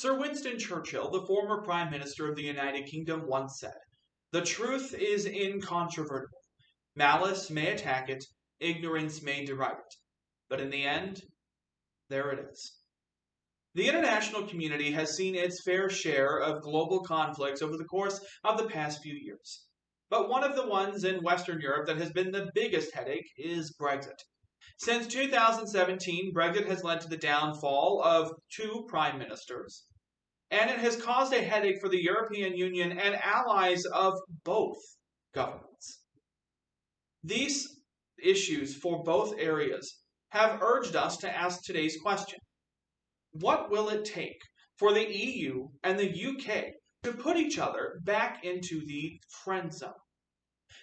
Sir Winston Churchill, the former Prime Minister of the United Kingdom, once said, "The truth is incontrovertible. Malice may attack it, ignorance may deride it. But in the end, there it is." The international community has seen its fair share of global conflicts over the course of the past few years. But one of the ones in Western Europe that has been the biggest headache is Brexit. Since 2017, Brexit has led to the downfall of two prime ministers, and it has caused a headache for the European Union and allies of both governments. These issues for both areas have urged us to ask today's question: what will it take for the EU and the UK to put each other back into the friend zone?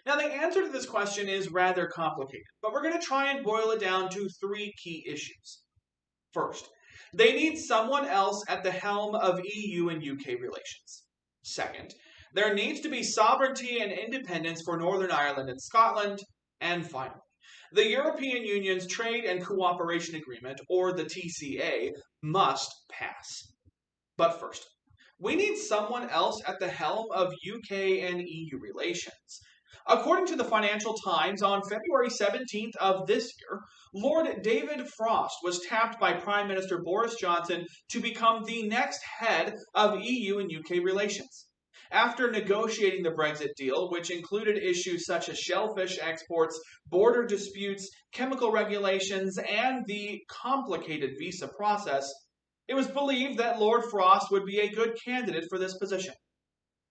Now, the answer to this question is rather complicated, but we're going to try and boil it down to three key issues. First, they need someone else at the helm of EU and UK relations. Second, there needs to be sovereignty and independence for Northern Ireland and Scotland. And finally, the European Union's Trade and Cooperation Agreement, or the TCA, must pass. But first, we need someone else at the helm of UK and EU relations. According to the Financial Times, on February 17th of this year, Lord David Frost was tapped by Prime Minister Boris Johnson to become the next head of EU and UK relations. After negotiating the Brexit deal, which included issues such as shellfish exports, border disputes, chemical regulations, and the complicated visa process, it was believed that Lord Frost would be a good candidate for this position.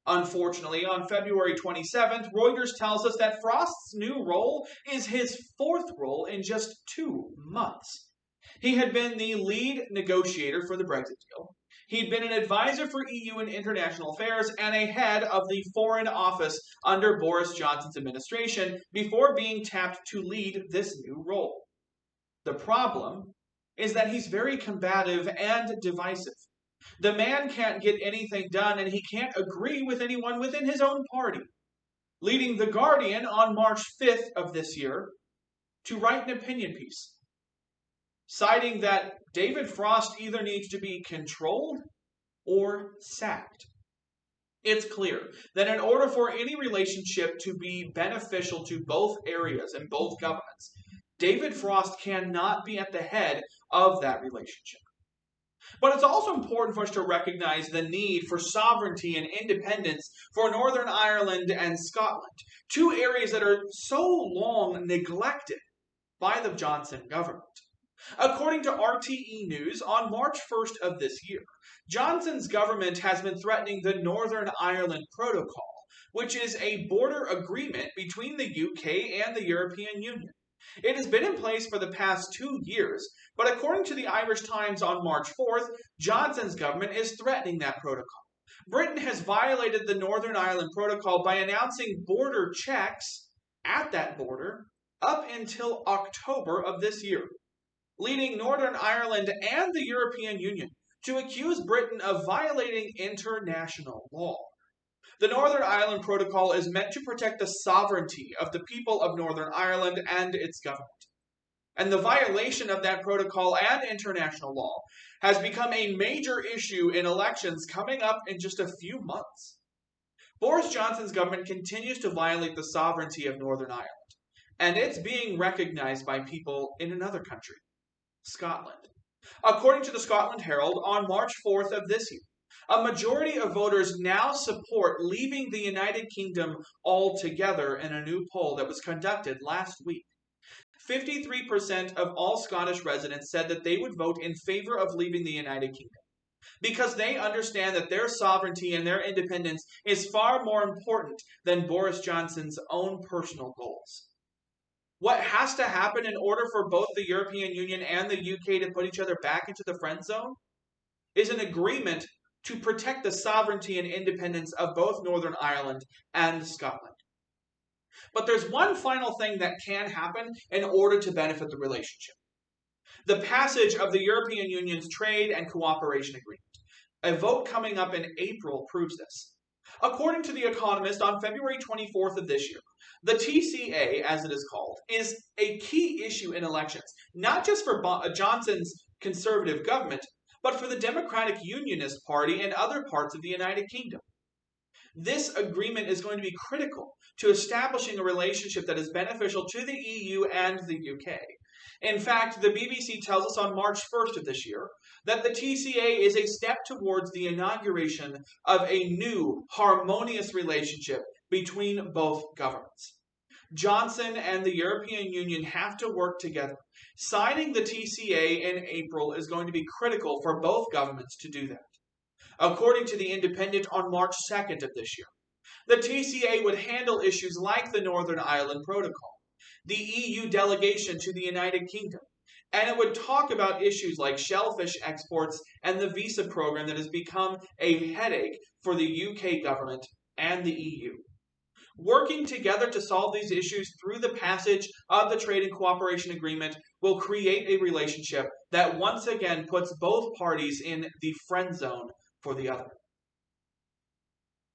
Unfortunately, on February 27th, Reuters tells us that Frost's new role is his fourth role in just 2 months. He had been the lead negotiator for the Brexit deal. He'd been an advisor for EU and international affairs and a head of the Foreign Office under Boris Johnson's administration before being tapped to lead this new role. The problem is that he's very combative and divisive. The man can't get anything done, and he can't agree with anyone within his own party, leading The Guardian on March 5th of this year to write an opinion piece, citing that David Frost either needs to be controlled or sacked. It's clear that in order for any relationship to be beneficial to both areas and both governments, David Frost cannot be at the head of that relationship. But it's also important for us to recognize the need for sovereignty and independence for Northern Ireland and Scotland, two areas that are so long neglected by the Johnson government. According to RTE News, on March 1st of this year, Johnson's government has been threatening the Northern Ireland Protocol, which is a border agreement between the UK and the European Union. It has been in place for the past 2 years, but according to the Irish Times on March 4th, Johnson's government is threatening that protocol. Britain has violated the Northern Ireland Protocol by announcing border checks at that border up until October of this year, leading Northern Ireland and the European Union to accuse Britain of violating international law. The Northern Ireland Protocol is meant to protect the sovereignty of the people of Northern Ireland and its government. And the violation of that protocol and international law has become a major issue in elections coming up in just a few months. Boris Johnson's government continues to violate the sovereignty of Northern Ireland, and it's being recognized by people in another country, Scotland. According to the Scotland Herald, on March 4th of this year, a majority of voters now support leaving the United Kingdom altogether in a new poll that was conducted last week. 53% of all Scottish residents said that they would vote in favor of leaving the United Kingdom because they understand that their sovereignty and their independence is far more important than Boris Johnson's own personal goals. What has to happen in order for both the European Union and the UK to put each other back into the friend zone is an agreement to protect the sovereignty and independence of both Northern Ireland and Scotland. But there's one final thing that can happen in order to benefit the relationship: the passage of the European Union's Trade and Cooperation Agreement. A vote coming up in April proves this. According to The Economist, on February 24th of this year, the TCA, as it is called, is a key issue in elections, not just for Johnson's Conservative government, but for the Democratic Unionist Party and other parts of the United Kingdom. This agreement is going to be critical to establishing a relationship that is beneficial to the EU and the UK. In fact, the BBC tells us on March 1st of this year that the TCA is a step towards the inauguration of a new, harmonious relationship between both governments. Johnson and the European Union have to work together. Signing the TCA in April is going to be critical for both governments to do that. According to The Independent on March 2nd of this year, the TCA would handle issues like the Northern Ireland Protocol, the EU delegation to the United Kingdom, and it would talk about issues like shellfish exports and the visa program that has become a headache for the UK government and the EU. Working together to solve these issues through the passage of the Trade and Cooperation Agreement will create a relationship that once again puts both parties in the friend zone for the other.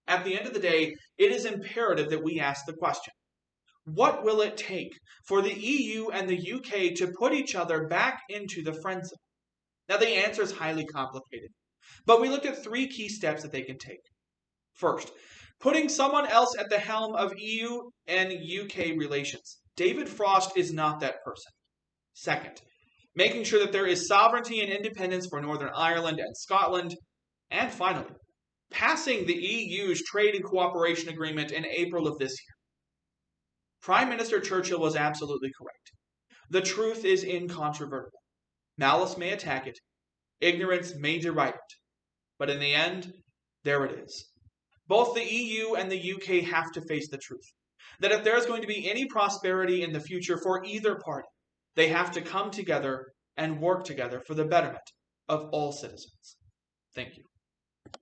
At the end of the day, it is imperative that we ask the question, what will it take for the EU and the UK to put each other back into the friend zone? Now, the answer is highly complicated, but we looked at 3 key steps that they can take. First, putting someone else at the helm of EU and UK relations. David Frost is not that person. Second, making sure that there is sovereignty and independence for Northern Ireland and Scotland. And finally, passing the EU's Trade and Cooperation Agreement in April of this year. Prime Minister Churchill was absolutely correct. The truth is incontrovertible. Malice may attack it, ignorance may deride it, but in the end, there it is. Both the EU and the UK have to face the truth, that if there is going to be any prosperity in the future for either party, they have to come together and work together for the betterment of all citizens. Thank you.